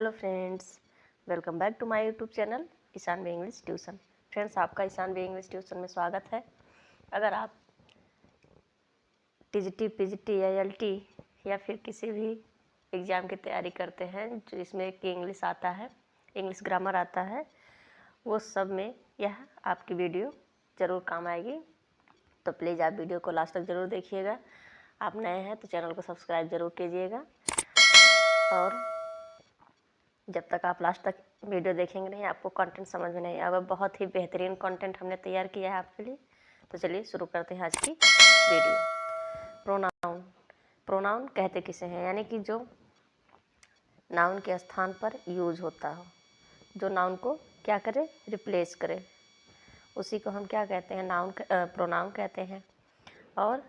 Hello friends, welcome back to my YouTube channel Ishan way English tuition. Friends, आपका Ishan way English tuition में स्वागत है। अगर आप टीजीटी, पीजीटी या एलटी या फिर किसी भी एग्ज़ाम की तैयारी करते हैं जो इसमें कि इंग्लिश आता है, इंग्लिश ग्रामर आता है, वो सब में यह आपकी वीडियो ज़रूर काम आएगी। तो प्लीज़ आप वीडियो को लास्ट तक ज़रूर देखिएगा। आप नए हैं तो चैनल को सब्सक्राइब ज़रूर कीजिएगा, और जब तक आप लास्ट तक वीडियो देखेंगे नहीं आपको कंटेंट समझ में नहीं आएगा। बहुत ही बेहतरीन कंटेंट हमने तैयार किया है आपके लिए। तो चलिए शुरू करते हैं आज की वीडियो। प्रोनाउन। प्रोनाउन कहते किसे हैं, यानी कि जो नाउन के स्थान पर यूज होता हो, जो नाउन को क्या करे, रिप्लेस करे, उसी को हम क्या कहते हैं, प्रोनाउन कहते हैं। और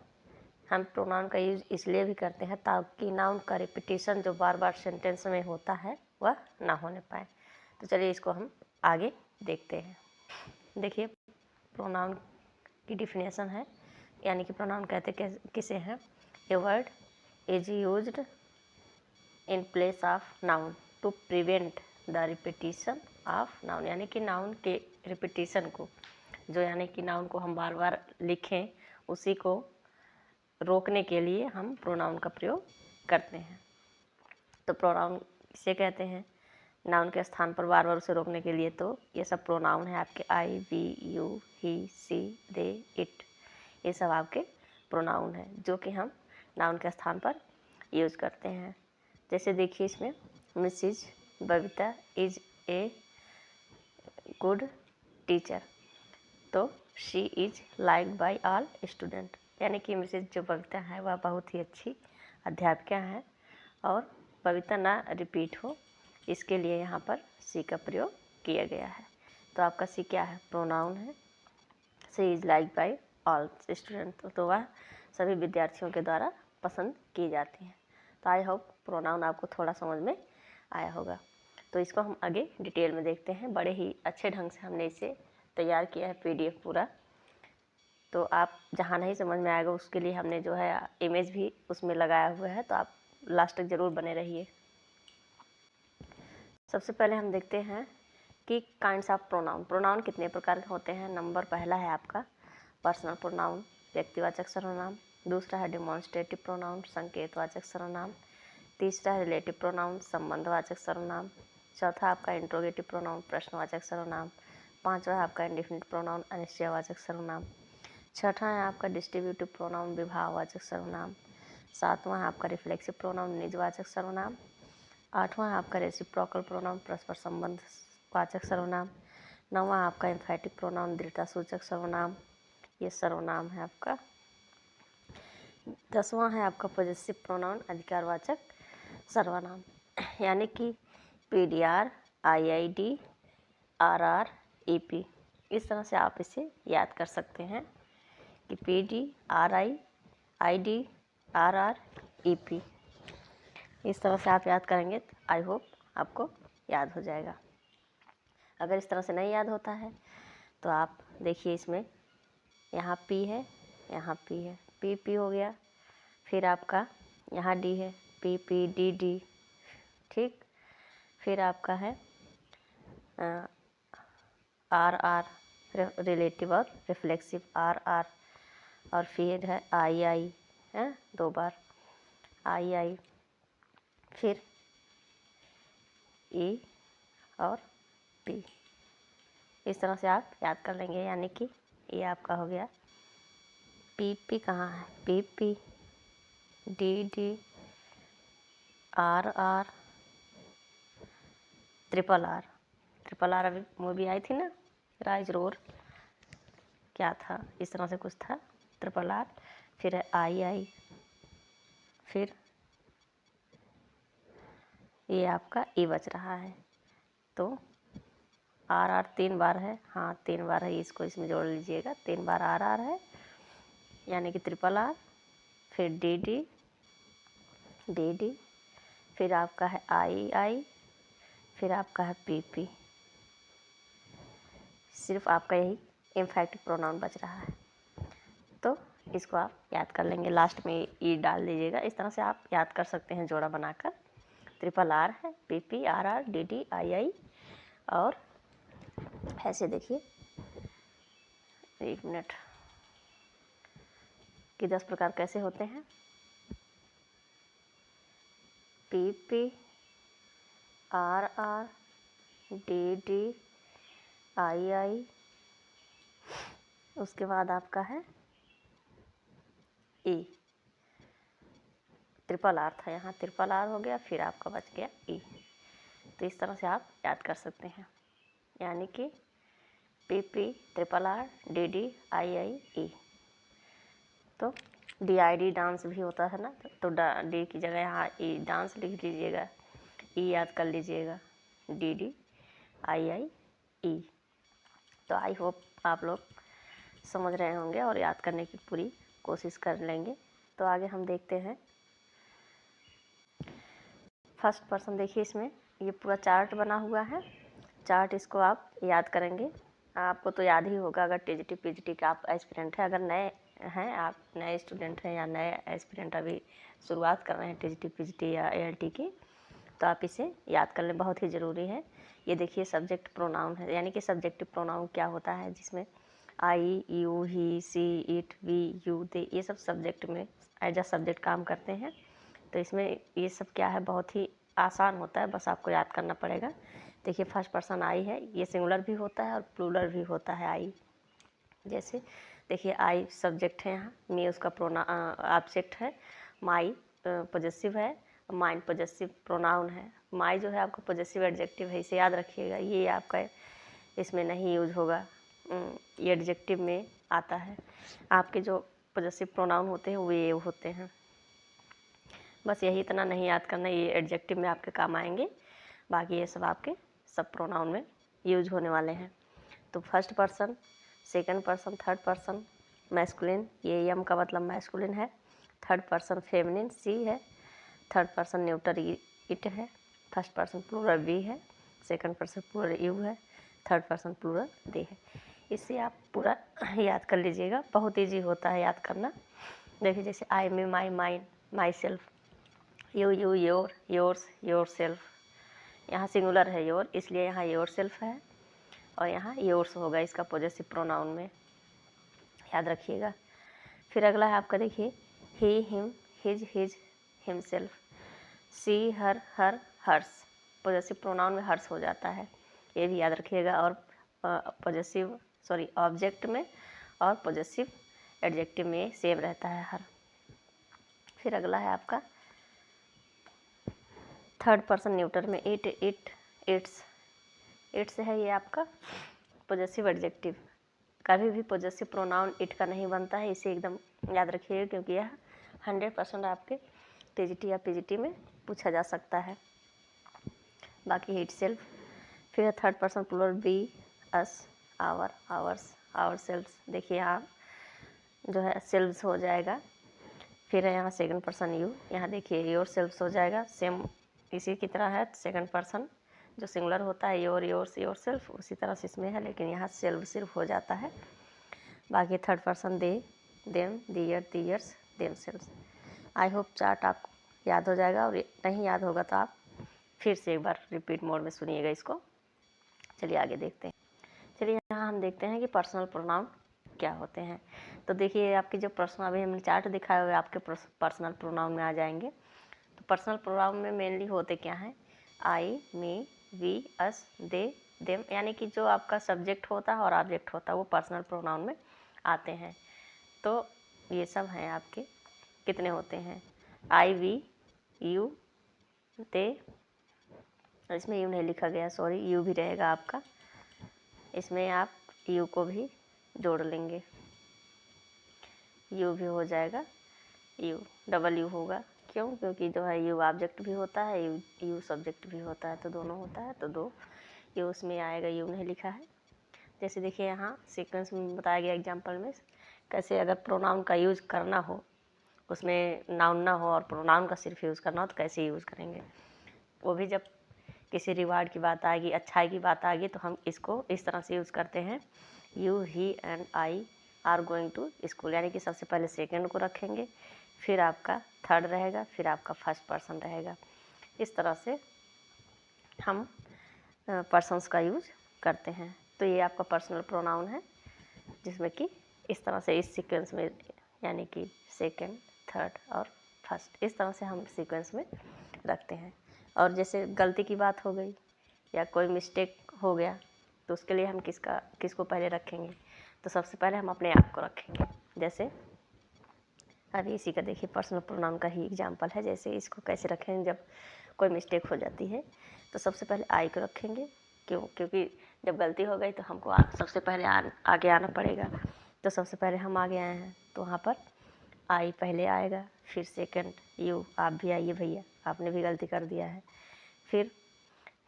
हम प्रोनाउन का यूज इसलिए भी करते हैं ताकि नाउन का रिपीटिशन जो बार बार सेंटेंस में होता है वह ना होने पाए। तो चलिए इसको हम आगे देखते हैं। देखिए, प्रोनाउन की डिफिनेशन है, यानी कि प्रोनाउन कहते किसे हैं। A word is used in place of noun to prevent the repetition of noun, यानी कि नाउन के रिपीटिशन को, जो यानी कि नाउन को हम बार बार लिखें, उसी को रोकने के लिए हम प्रोनाउन का प्रयोग करते हैं। तो प्रोनाउन इसे कहते हैं, नाउन के स्थान पर बार बार उसे रोकने के लिए। तो ये सब प्रोनाउन है आपके, I, we, you, he, she, they, it, ये सब आपके प्रोनाउन है जो कि हम नाउन के स्थान पर यूज करते हैं। जैसे देखिए इसमें, Mrs Babita is a good teacher, तो she is liked by all student, यानी कि मिसेज जो बबीता है वह बहुत ही अच्छी अध्यापिका है, और बबीता ना रिपीट हो इसके लिए यहाँ पर सी का प्रयोग किया गया है। तो आपका सी क्या है, प्रोनाउन है। She is like by all student, तो वह सभी विद्यार्थियों के द्वारा पसंद की जाती है। तो आई होप प्रोनाउन आपको थोड़ा समझ में आया होगा। तो इसको हम आगे डिटेल में देखते हैं। बड़े ही अच्छे ढंग से हमने इसे तैयार किया है, पीडीएफ पूरा। तो आप जहाँ नहीं समझ में आएगा उसके लिए हमने जो है इमेज भी उसमें लगाया हुआ है, तो आप लास्ट तक ज़रूर बने रहिए। सबसे पहले हम देखते हैं कि काइंड्स ऑफ प्रोनाउन। प्रोनाउन कितने प्रकार के होते हैं। नंबर पहला है आपका पर्सनल प्रोनाउन, व्यक्तिवाचक सर्वनाम। दूसरा है डिमॉन्स्ट्रेटिव प्रोनाउन, संकेतवाचक सर्वनाम। तीसरा है रिलेटिव प्रोनाउन, संबंधवाचक सर्वनाम। चौथा आपका इंट्रोगेटिव प्रोनाउन, प्रश्नवाचक सर्वनाम। पांचवा है आपका इंडेफिनिट प्रोनाउन, अनिश्चयवाचक सर्वनाम। छठा है आपका डिस्ट्रीब्यूटिव प्रोनाउन, विभागवाचक सर्वनाम। सातवां है आपका रिफ्लेक्सिव प्रोनाउन, निजवाचक सर्वनाम। आठवां है आपका रेसिप्रोकल प्रोनाउन, परस्पर संबंध वाचक सर्वनाम। नौवां आपका एम्फैटिक प्रोनाउन, दृढ़ता सूचक सर्वनाम, ये सर्वनाम है आपका। 10वां है आपका पॉजेसिव प्रोनाउन, अधिकारवाचक सर्वनाम, यानी कि पीडीआर, आईआईडी, आरआर, ईपी। इस तरह से आप इसे याद कर सकते हैं कि PD, RI, ID, RR, EP. इस तरह से आप याद करेंगे तो आई होप आपको याद हो जाएगा। अगर इस तरह से नहीं याद होता है तो आप देखिए, इसमें यहाँ पी है, यहाँ पी है, पी पी हो गया। फिर आपका यहाँ डी है, पी पी डी डी, ठीक। फिर आपका है आर आर, रिलेटिव और रिफ्लेक्सिव, आर आर। और फिर है आई आई, है 2 बार आई आई। फिर ई और पी। इस तरह से आप याद कर लेंगे, यानी कि ये आपका हो गया पी पी, कहाँ है, P P, D D, R R, triple R. Triple R अभी मूवी आई थी ना, राइज रोर, क्या था, इस तरह से कुछ था, ट्रिपल आर। फिर है आई आई। फिर ये आपका ई बच रहा है, तो आर आर 3 बार है, हाँ 3 बार है, इसको इसमें जोड़ लीजिएगा। 3 बार आर आर है, यानी कि ट्रिपल आर। फिर डी डी, डी डी। फिर आपका है आई आई। फिर आपका है पी पी। सिर्फ आपका यही एम्फैटिक प्रोनाउन बच रहा है, तो इसको आप याद कर लेंगे। लास्ट में ई डाल दीजिएगा। इस तरह से आप याद कर सकते हैं जोड़ा बनाकर। ट्रिपल आर है, PP, RR, DD, II। और ऐसे देखिए, 1 मिनट, कि 10 प्रकार कैसे होते हैं। PP, RR, DD, II। उसके बाद आपका है E। ट्रिपल आर था, यहाँ ट्रिपल आर हो गया, फिर आपका बच गया E। तो इस तरह से आप याद कर सकते हैं, यानी कि PP, triple R, DD, II, E। तो DID डांस भी होता है ना, तो D की जगह यहाँ E डांस लिख लीजिएगा, E याद कर लीजिएगा, DD, II, E। तो आई होप आप लोग समझ रहे होंगे और याद करने की पूरी कोशिश कर लेंगे। तो आगे हम देखते हैं फर्स्ट पर्सन। देखिए इसमें ये पूरा चार्ट बना हुआ है, चार्ट इसको आप याद करेंगे। आपको तो याद ही होगा अगर TGT PGT का आप एस्पिरेंट हैं। अगर नए हैं, आप नए स्टूडेंट हैं या नए एस्पिरेंट अभी शुरुआत कर रहे हैं TGT PGT या ALT की, तो आप इसे याद कर लें, बहुत ही ज़रूरी है। ये देखिए सब्जेक्ट प्रोनाउन है, यानी कि सब्जेक्टिव प्रोनाउन क्या होता है, जिसमें I, you, he, she, it, we, you, they, ये सब सब्जेक्ट में एज अ सब्जेक्ट काम करते हैं। तो इसमें ये सब क्या है, बहुत ही आसान होता है, बस आपको याद करना पड़ेगा। देखिए फर्स्ट पर्सन आई है, ये सिंगुलर भी होता है और प्लूरल भी होता है आई। जैसे देखिए आई सब्जेक्ट है, यहाँ मी उसका ऑब्जेक्ट है, माई पॉजेसिव है, माइन पॉजेसिव प्रोनाउन है। माई जो है आपका पॉजेसिव एडजेक्टिव है, इसे याद रखिएगा, ये आपका इसमें नहीं यूज होगा, ये एडजेक्टिव में आता है। आपके जो पॉजेसिव प्रोनाउन होते हैं वो ये होते हैं। बस यही इतना नहीं याद करना, ये एडजेक्टिव में आपके काम आएंगे, बाकी ये सब आपके सब प्रोनाउन में यूज होने वाले हैं। तो first person, second person, third person masculine, ये यम का मतलब मैस्कुलिन है। थर्ड पर्सन फेमिनिन सी है। थर्ड पर्सन न्यूटर इट है। फर्स्ट पर्सन प्लूरल वी है। सेकंड पर्सन प्लूरल यू है। थर्ड पर्सन प्लूरल दे है। इससे आप पूरा याद कर लीजिएगा, बहुत ईजी होता है याद करना। देखिए जैसे आई में my, mine, myself, you, your, yours, yourself. यहाँ सिंगुलर है योर, इसलिए यहाँ योर सेल्फ है और यहाँ योर्स होगा इसका पॉजेसिव प्रोनाउन में, याद रखिएगा। फिर अगला है आपका, देखिए ही, हिम, हिज, हिमसेल्फ, सी, हर, हर्स। पॉजेसिव प्रोनाउन में हर्स हो जाता है, ये भी याद रखिएगा। और ऑब्जेक्ट में और पॉजेसिव एडजेक्टिव में सेम रहता है हर। फिर अगला है आपका थर्ड पर्सन न्यूटर में इट, इट्स है, ये आपका पॉजेसिव एडजेक्टिव। कभी भी पॉजेसिव प्रोनाउन इट का नहीं बनता है, इसे एकदम याद रखिएगा, क्योंकि यह 100% आपके TGT या PGT में पूछा जा सकता है। बाकी इट सेल्फ। फिर third person plural we, us, our, ours, ourselves. देखिए यहाँ जो है सेल्व्स हो जाएगा। फिर है यहाँ सेकंड पर्सन यू, यहाँ देखिए योर सेल्व्स हो जाएगा, सेम इसी की तरह है। सेकंड पर्सन जो सिंगुलर होता है योर, योर्स, योर सेल्फ, उसी तरह से इसमें है, लेकिन यहाँ सेल्व सिर्फ हो जाता है। बाकी third person they, them, their, theirs, themselves. I hope chart आपको याद हो जाएगा, और नहीं याद होगा तो आप फिर से एक बार रिपीट मोड में सुनिएगा इसको। चलिए आगे देखते हैं। चलिए यहाँ हम देखते हैं कि पर्सनल प्रोनाउन क्या होते हैं। तो देखिए आपकी जो पर्सनल, अभी हमने चार्ट दिखाया हुआ है, आपके पर्सनल प्रोनाउन में आ जाएंगे। तो पर्सनल प्रोनाउन में मेनली होते क्या हैं, आई, मी, वी, अस, दे, देम, यानी कि जो आपका सब्जेक्ट होता है और ऑब्जेक्ट होता है वो पर्सनल प्रोनाउन में आते हैं। तो ये सब हैं आपके, कितने होते हैं, आई, वी, यू, दे, इसमें यू नहीं लिखा गया, सॉरी, यू भी रहेगा आपका, इसमें आप यू को भी जोड़ लेंगे, यू भी हो जाएगा, यू डबल यू होगा। क्यों? क्योंकि जो है यू ऑब्जेक्ट भी होता है, यू सब्जेक्ट भी होता है, तो दोनों होता है, तो दो यू उसमें आएगा, यू नहीं लिखा है। जैसे देखिए यहाँ सीक्वेंस में बताया गया एग्जांपल में, कैसे अगर प्रोनाउन का यूज़ करना हो, उसमें नाउन ना हो और प्रोनाउन का सिर्फ यूज़ करना हो, तो कैसे यूज़ करेंगे। वो भी जब किसी रिवार्ड की बात आएगी, अच्छाई की बात आएगी, तो हम इसको इस तरह से यूज़ करते हैं, you, he and I are going to school, यानी कि सबसे पहले सेकेंड को रखेंगे, फिर आपका थर्ड रहेगा, फिर आपका फर्स्ट पर्सन रहेगा। इस तरह से हम पर्सन्स का यूज करते हैं। तो ये आपका पर्सनल प्रोनाउन है, जिसमें कि इस तरह से इस सीक्वेंस में, यानी कि सेकंड, थर्ड और फर्स्ट, इस तरह से हम सीक्वेंस में रखते हैं। और जैसे गलती की बात हो गई या कोई मिस्टेक हो गया, तो उसके लिए हम किसको पहले रखेंगे? तो सबसे पहले हम अपने आप को रखेंगे। जैसे अभी इसी का देखिए पर्सनल प्रोनाउन का ही एग्जांपल है। जैसे इसको कैसे रखेंगे, जब कोई मिस्टेक हो जाती है तो सबसे पहले आई को रखेंगे। क्योंकि जब गलती हो गई तो हमको सबसे पहले आगे आना पड़ेगा। तो सबसे पहले हम आगे आए हैं तो वहाँ पर आई पहले आएगा, फिर सेकंड यू, आप भी आइए भैया, आपने भी गलती कर दिया है। फिर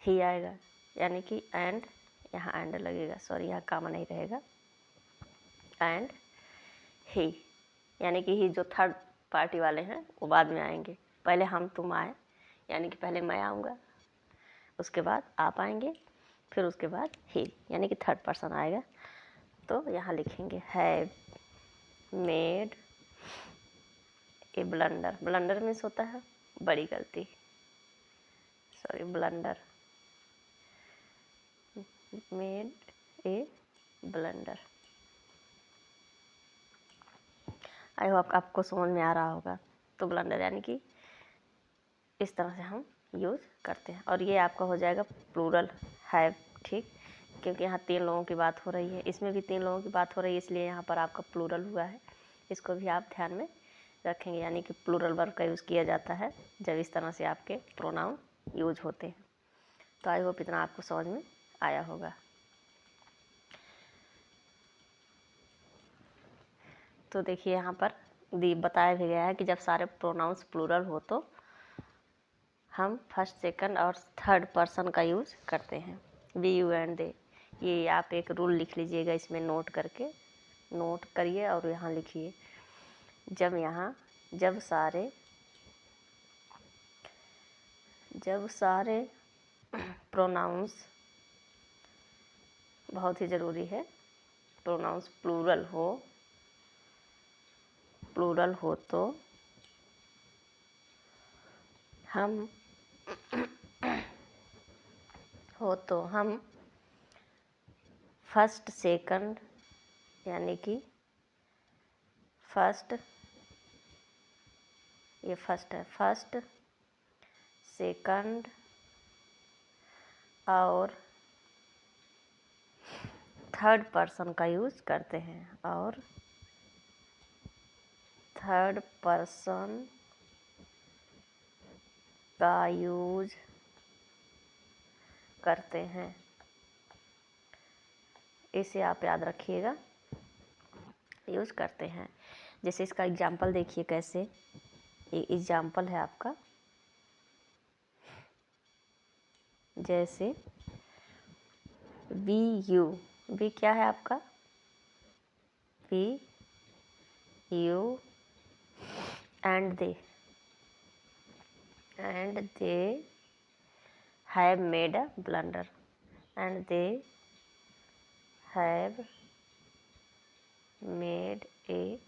ही आएगा, यानी कि एंड, यहाँ एंड लगेगा, सॉरी यहाँ कामा नहीं रहेगा, एंड ही, यानी कि ही जो थर्ड पार्टी वाले हैं वो बाद में आएंगे। पहले हम तुम आए, यानी कि पहले मैं आऊँगा, उसके बाद आप आएंगे, फिर उसके बाद ही, यानी कि थर्ड पर्सन आएगा। तो यहाँ लिखेंगे have made a blunder. Blunder means होता है बड़ी गलती, sorry blunder, made a blunder. I hope आपको समझ में आ रहा होगा। तो ब्लंडर यानी कि इस तरह से हम यूज़ करते हैं। और ये आपका हो जाएगा प्लूरल हैव, ठीक, क्योंकि यहाँ 3 लोगों की बात हो रही है, इसमें भी 3 लोगों की बात हो रही है, इसलिए यहाँ पर आपका प्लूरल हुआ है। इसको भी आप ध्यान में रखेंगे, यानी कि प्लूरल वर्ब का यूज़ किया जाता है जब इस तरह से आपके प्रोनाउन यूज होते हैं। तो आई होप इतना आपको समझ में आया होगा। तो देखिए यहाँ पर बताया भी गया है कि जब सारे प्रोनाउंस प्लूरल हो तो हम फर्स्ट, सेकंड और थर्ड पर्सन का यूज़ करते हैं, वी, यू एंड दे। ये आप एक रूल लिख लीजिएगा, इसमें नोट करिए और यहाँ लिखिए। जब सारे प्रोनाउंस, बहुत ही ज़रूरी है, प्रोनाउंस प्लूरल हो तो हम फर्स्ट, सेकंड, यानी कि फर्स्ट, ये फर्स्ट है, फर्स्ट, सेकंड और थर्ड पर्सन का यूज़ करते हैं, और थर्ड पर्सन का यूज़ करते हैं। इसे आप याद रखिएगा, यूज़ करते हैं। जैसे इसका एग्जाम्पल देखिए कैसे, ये एग्जाम्पल है आपका, जैसे वी, यू, वी क्या है आपका, we, you and they have made a blunder, and they have made a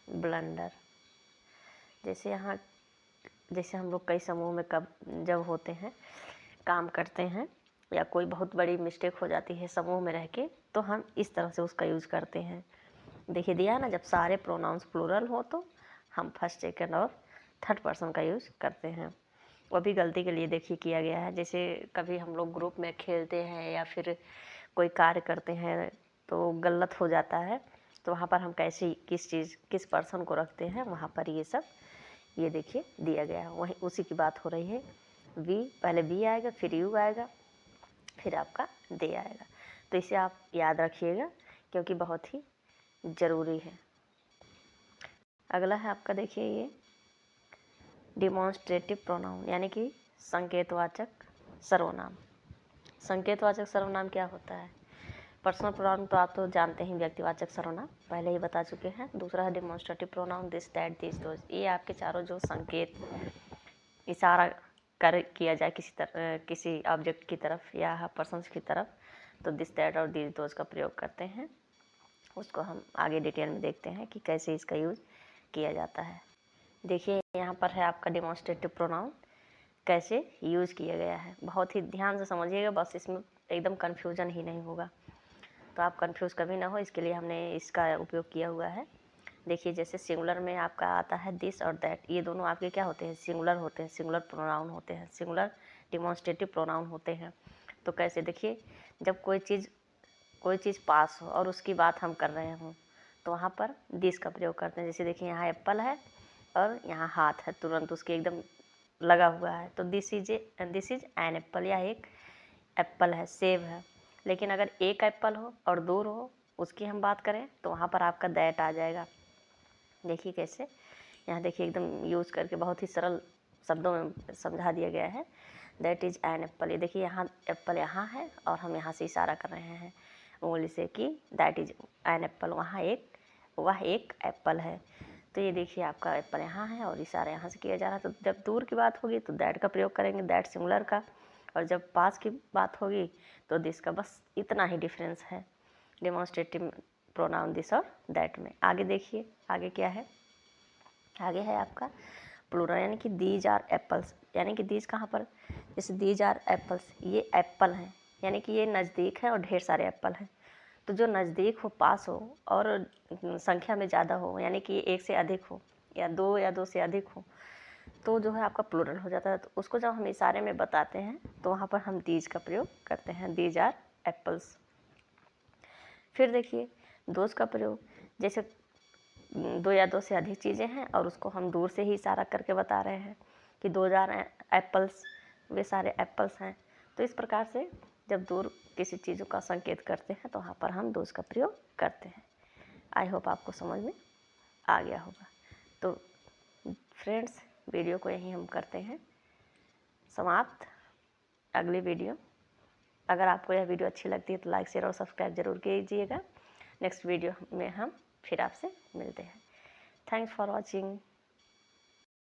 blunder. जैसे हम लोग कई समूह में जब होते हैं, काम करते हैं, या कोई बहुत बड़ी मिस्टेक हो जाती है समूह में रह के, तो हम इस तरह से उसका यूज़ करते हैं। देखिए दिया ना, जब सारे प्रोनाउंस प्लूरल हो तो हम फर्स्ट, सेकंड और थर्ड पर्सन का यूज़ करते हैं। वो भी गलती के लिए देखिए किया गया है। जैसे कभी हम लोग ग्रुप में खेलते हैं या फिर कोई कार्य करते हैं तो गलत हो जाता है, तो वहाँ पर हम कैसे किस पर्सन को रखते हैं, वहाँ पर ये देखिए दिया गया है, वही उसी की बात हो रही है। पहले वी आएगा, फिर यू आएगा, फिर आपका दे आएगा। तो इसे आप याद रखिएगा क्योंकि बहुत ही ज़रूरी है। अगला है आपका, देखिए ये डिमॉन्स्ट्रेटिव प्रोनाउन, यानी कि संकेतवाचक सर्वनाम। संकेतवाचक सर्वनाम क्या होता है? पर्सनल प्रोनाउन तो आप तो जानते हैं, व्यक्तिवाचक सर्वनाम पहले ही बता चुके हैं। दूसरा है demonstrative pronoun, this, that, this, those. ये आपके चारों जो संकेत, इशारा किया जाए किसी ऑब्जेक्ट की तरफ या पर्सन की तरफ, तो दिस, दैट और दिस, दोज का प्रयोग करते हैं। उसको हम आगे डिटेल में देखते हैं कि कैसे इसका यूज़ किया जाता है। देखिए यहाँ पर है आपका डिमॉन्स्ट्रेटिव प्रोनाउन, कैसे यूज़ किया गया है। बहुत ही ध्यान से समझिएगा, बस इसमें एकदम कन्फ्यूजन ही नहीं होगा। तो आप कंफ्यूज कभी ना हो, इसके लिए हमने इसका उपयोग किया हुआ है। देखिए जैसे सिंगुलर में आपका आता है दिस और दैट, ये दोनों आपके क्या होते हैं, सिंगुलर होते हैं, सिंगुलर प्रोनाउन होते हैं, सिंगुलर डिमॉन्स्ट्रेटिव प्रोनाउन होते हैं। तो कैसे, देखिए जब कोई चीज़ पास हो और उसकी बात हम कर रहे हों तो वहाँ पर दिस का प्रयोग करते हैं। जैसे देखिए यहाँ एप्पल है और यहाँ हाथ है, तुरंत उसके एकदम लगा हुआ है, तो दिस इज एन एप्पल, या एक एप्पल है, सेब है। लेकिन अगर एक एप्पल हो और दूर हो, उसकी हम बात करें तो वहाँ पर आपका दैट आ जाएगा। देखिए कैसे, यहाँ देखिए एकदम यूज़ करके बहुत ही सरल शब्दों में समझा दिया गया है। दैट इज़ एन एप्पल, ये देखिए यहाँ एप्पल यहाँ है और हम यहाँ से इशारा कर रहे हैं उंगली से कि दैट इज एन एप्पल, वह एक एप्पल है। तो ये देखिए आपका एप्पल यहाँ है और इशारा यहाँ से किया जा रहा है। तो जब दूर की बात होगी तो दैट का प्रयोग करेंगे, दैट सिंगुलर का, और जब पास की बात होगी तो दिस का। बस इतना ही डिफरेंस है डेमोन्स्ट्रेटिव प्रोनाउन दिस और दैट में। आगे देखिए, आगे क्या है, आगे है आपका प्लूरल, यानी कि दीज आर एप्पल्स, यानी कि दीज कहाँ पर, जैसे दीज आर एप्पल्स, ये एप्पल हैं, यानी कि ये नज़दीक है और ढेर सारे एप्पल हैं। तो जो नज़दीक हो, पास हो और संख्या में ज़्यादा हो, यानी कि एक से अधिक हो या दो से अधिक हो, तो जो है आपका प्लूरल हो जाता है। तो उसको जब हम इशारे में बताते हैं तो वहाँ पर हम दीज का प्रयोग करते हैं, दीज आर एप्पल्स। फिर देखिए दोज का प्रयोग, जैसे दो या दो से अधिक चीज़ें हैं और उसको हम दूर से ही इशारा करके बता रहे हैं कि 2000 एप्पल्स, वे सारे एप्पल्स हैं। तो इस प्रकार से जब दूर किसी चीज़ों का संकेत करते हैं तो वहाँ पर हम दोज का प्रयोग करते हैं। आई होप आपको समझ में आ गया होगा। तो फ्रेंड्स, वीडियो को यहीं हम करते हैं समाप्त। अगली वीडियो, अगर आपको यह वीडियो अच्छी लगती है तो लाइक, शेयर और सब्सक्राइब जरूर कीजिएगा। नेक्स्ट वीडियो में हम फिर आपसे मिलते हैं। Thanks for watching.